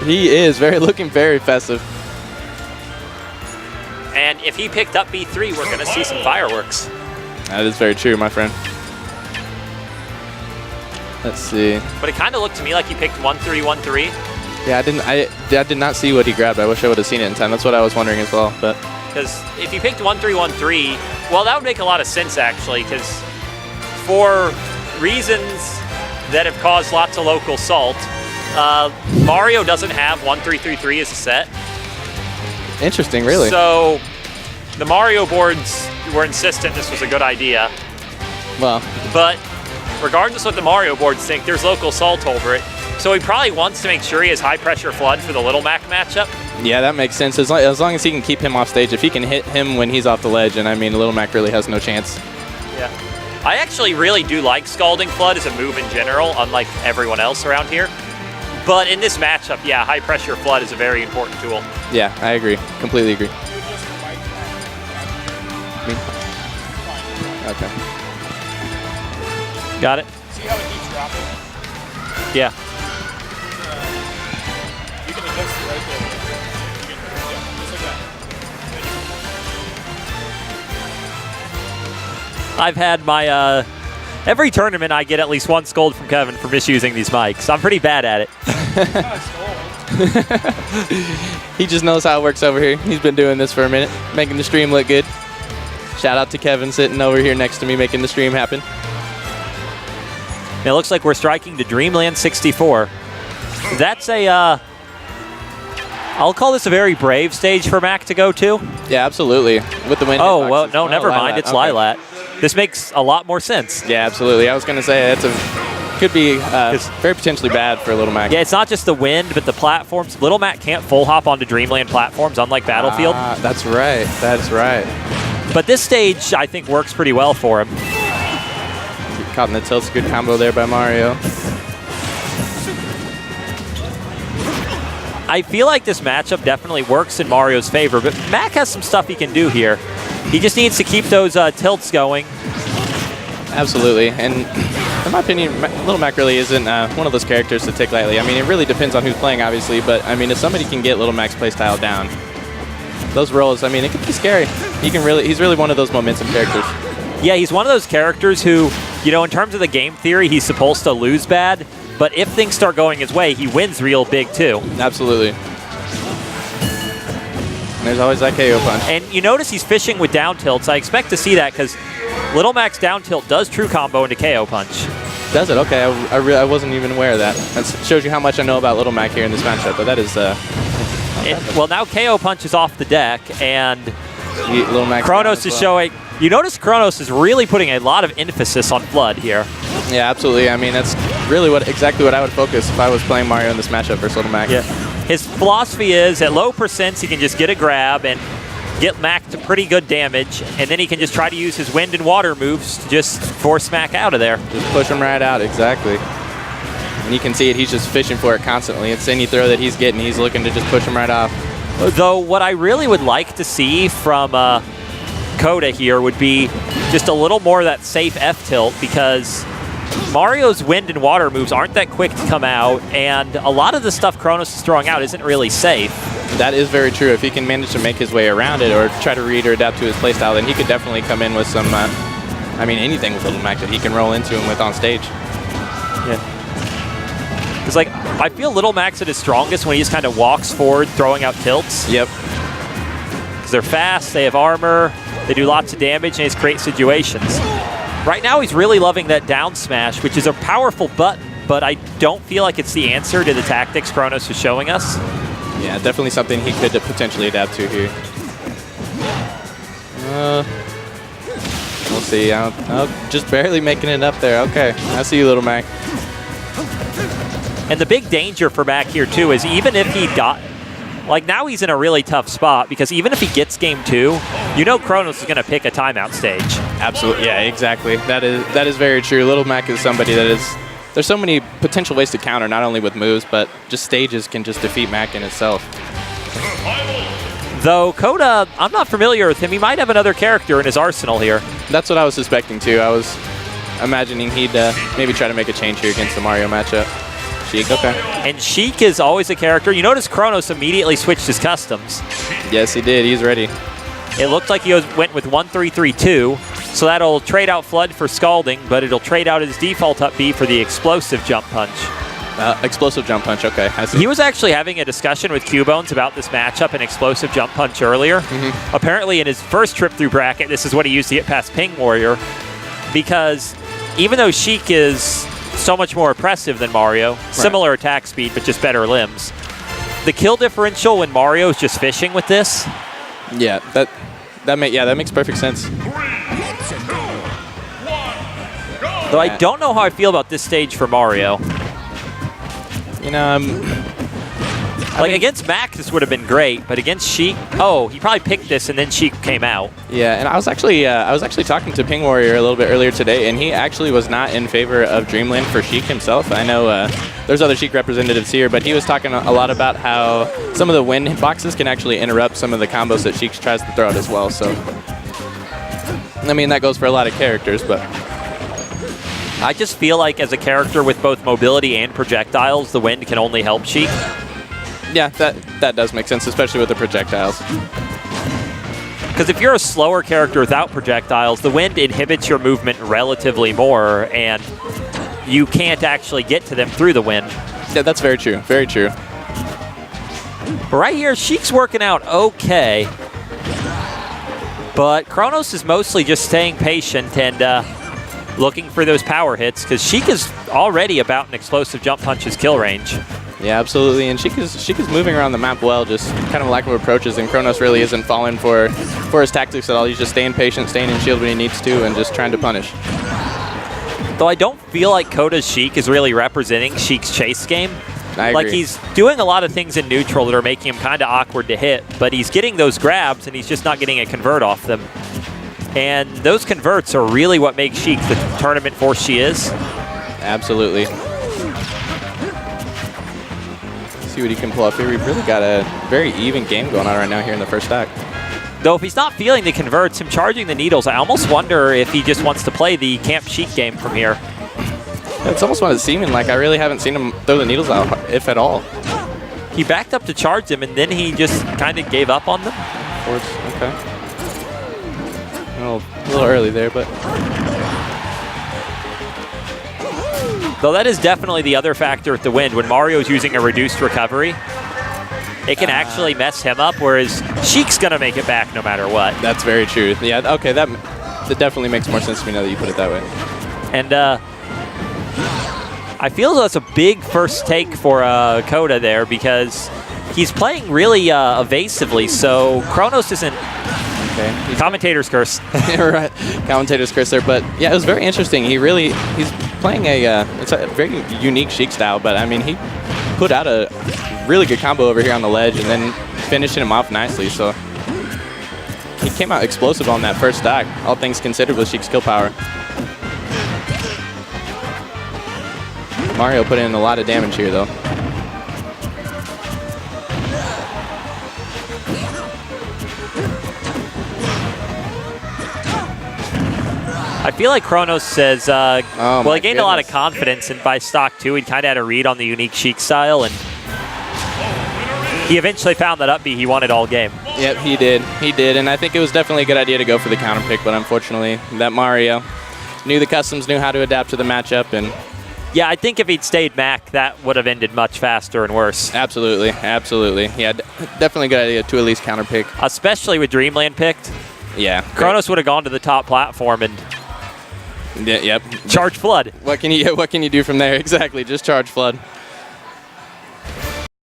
He is looking very festive. And if he picked up B3, we're going to see some fireworks. That is very true, my friend. Let's see. But it kind of looked to me like he picked 1-3, 1-3. Yeah, I did not see what he grabbed. I wish I would have seen it in time. That's what I was wondering as well. But because if he picked 1-3, 1-3, well, that would make a lot of sense actually. Because for reasons that have caused lots of local salt, Mario doesn't have 1-3-3-3 as a set. Interesting, really. So the Mario boards were insistent this was a good idea. Well, but regardless of what the Mario boards think, there's local salt over it. So he probably wants to make sure he has high pressure flood for the Little Mac matchup. Yeah, that makes sense. As long as he can keep him off stage, if he can hit him when he's off the ledge, and I mean, Little Mac really has no chance. Yeah. I actually really do like Scalding Flood as a move in general, unlike everyone else around here. But in this matchup, yeah, high pressure flood is a very important tool. Yeah, I agree. Completely agree. Me? Okay. Got it? See how it keeps dropping? Yeah. You can adjust it right there. Just like that. I've had my, every tournament I get at least one scold from Kevin for misusing these mics. I'm pretty bad at it. He just knows how it works over here. He's been doing this for a minute, making the stream look good. Shout out to Kevin sitting over here next to me, making the stream happen. It looks like we're striking to Dreamland 64. That's a, I'll call this a very brave stage for Mac to go to. Yeah, absolutely. With the wind. Oh, well, no, never mind. Lylat. It's Okay. Lylat. This makes a lot more sense. Yeah, absolutely. I was going to say could be very potentially bad for Little Mac. Yeah, it's not just the wind, but the platforms. Little Mac can't full hop onto Dreamland platforms, unlike Battlefield. That's right. That's right. But this stage, I think, works pretty well for him. Caught in the tilts. Good combo there by Mario. I feel like this matchup definitely works in Mario's favor, but Mac has some stuff he can do here. He just needs to keep those tilts going. Absolutely. And in my opinion, Little Mac really isn't one of those characters to take lightly. I mean, it really depends on who's playing, obviously, but I mean, if somebody can get Little Mac's playstyle down, those rolls, I mean, it could be scary. He's really one of those momentum characters. Yeah, he's one of those characters who, you know, in terms of the game theory, he's supposed to lose bad, but if things start going his way, he wins real big too. Absolutely. And there's always that KO punch. And you notice he's fishing with down tilts. I expect to see that because Little Mac's down tilt does true combo into KO punch. Does it? Okay, I wasn't even aware of that. That shows you how much I know about Little Mac here in this matchup, but that is... well, now KO punch is off the deck, and Little Mac Kronos is showing... You notice Kronos is really putting a lot of emphasis on Flood here. Yeah, absolutely. I mean, that's really exactly what I would focus if I was playing Mario in this matchup versus Little Mac. Yeah. His philosophy is at low percents he can just get a grab and get Mac to pretty good damage, and then he can just try to use his wind and water moves to just force Mac out of there. Just push him right out, exactly. And you can see it, he's just fishing for it constantly. It's any throw that he's getting, he's looking to just push him right off. Though what I really would like to see from K0hta here would be just a little more of that safe F tilt, because Mario's wind and water moves aren't that quick to come out, and a lot of the stuff Kronos is throwing out isn't really safe. That is very true. If he can manage to make his way around it or try to read or adapt to his playstyle, then he could definitely come in with some, I mean, anything with Little Mac that he can roll into him with on stage. Yeah. It's like, I feel Little Mac's at his strongest when he just kind of walks forward throwing out tilts. Yep. Because they're fast, they have armor, they do lots of damage, and they just create situations. Right now he's really loving that down smash, which is a powerful button, but I don't feel like it's the answer to the tactics Kronos is showing us. Yeah, definitely something he could potentially adapt to here. We'll see. Just barely making it up there. Okay, I see you, Little Mac. And the big danger for Mac here, too, is even if he got... Like, now he's in a really tough spot, because even if he gets game 2, you know Kronos is going to pick a timeout stage. Absolutely, yeah, exactly. That is very true. Little Mac is somebody that is... There's so many potential ways to counter, not only with moves, but just stages can just defeat Mac in itself. Though K0hta, I'm not familiar with him. He might have another character in his arsenal here. That's what I was suspecting, too. I was imagining he'd maybe try to make a change here against the Mario matchup. Sheik, okay. And Sheik is always a character. You notice Kronos immediately switched his customs. Yes, he did. He's ready. It looked like he went with 1-3-3-2, so that'll trade out Flood for Scalding, but it'll trade out his default up B for the explosive jump punch. Explosive jump punch, okay. I see. He was actually having a discussion with Cubones about this matchup and explosive jump punch earlier. Apparently in his first trip through bracket, this is what he used to get past Ping Warrior, because even though Sheik is so much more oppressive than Mario, similar attack speed, but just better limbs, the kill differential when Mario is just fishing with this. Yeah, that makes perfect sense. Though I don't know how I feel about this stage for Mario. You know, against Mac, this would have been great, but against Sheik, oh, he probably picked this and then Sheik came out. yeah, and I was actually talking to Ping Warrior a little bit earlier today, and he actually was not in favor of Dreamland for Sheik himself. I know there's other Sheik representatives here, but he was talking a lot about how some of the win boxes can actually interrupt some of the combos that Sheik tries to throw out as well. So, I mean, that goes for a lot of characters, but I just feel like as a character with both mobility and projectiles, the wind can only help Sheik. yeah, that does make sense, especially with the projectiles. Because if you're a slower character without projectiles, the wind inhibits your movement relatively more, and you can't actually get to them through the wind. Yeah, that's very true. Very true. But right here, Sheik's working out okay. But Kronos is mostly just staying patient and looking for those power hits, because Sheik is already about an explosive jump punch's kill range. Yeah, absolutely. And Sheik is moving around the map well, just kind of lack of approaches, and Kronos really isn't falling for his tactics at all. He's just staying patient, staying in shield when he needs to, and just trying to punish. Though I don't feel like K0hta's Sheik is really representing Sheik's chase game. I agree. Like, he's doing a lot of things in neutral that are making him kind of awkward to hit, but he's getting those grabs, and he's just not getting a convert off them. And those converts are really what make Sheik the tournament force she is. Absolutely. See what he can pull off here. We've really got a very even game going on right now here in the first act. Though if he's not feeling the converts, him charging the needles, I almost wonder if he just wants to play the Camp Sheik game from here. It's almost what it's seeming like. I really haven't seen him throw the needles out, if at all. He backed up to charge them, and then he just kind of gave up on them. Okay. A little early there, but... Though that is definitely the other factor with the wind. When Mario's using a reduced recovery, it can actually mess him up, whereas Sheik's going to make it back no matter what. That's very true. Yeah, okay, that definitely makes more sense to me now that you put it that way. And I feel that's a big first take for K0hta there, because he's playing really evasively, so Kronos isn't... Okay. Commentator's curse. Right. Commentator's curse there, but yeah, it was very interesting. He's playing it's a very unique Sheik style, but I mean, he put out a really good combo over here on the ledge and then finishing him off nicely, so he came out explosive on that first stack, all things considered, with Sheik's kill power. Mario put in a lot of damage here, though. I feel like Kronos says, well, he gained a lot of goodness. confidence, and by stock 2, he kind of had a read on the unique Sheik style, and he eventually found that up B he wanted all game. Yep, he did. He did, and I think it was definitely a good idea to go for the counter pick, but unfortunately, that Mario knew the customs, knew how to adapt to the matchup, and... Yeah, I think if he'd stayed Mac, that would have ended much faster and worse. Absolutely, absolutely. Yeah, definitely a good idea to at least counter pick. Especially with Dreamland picked. Yeah. Kronos would have gone to the top platform and Yep. charge Flood. What can you do from there? Exactly, just charge Flood.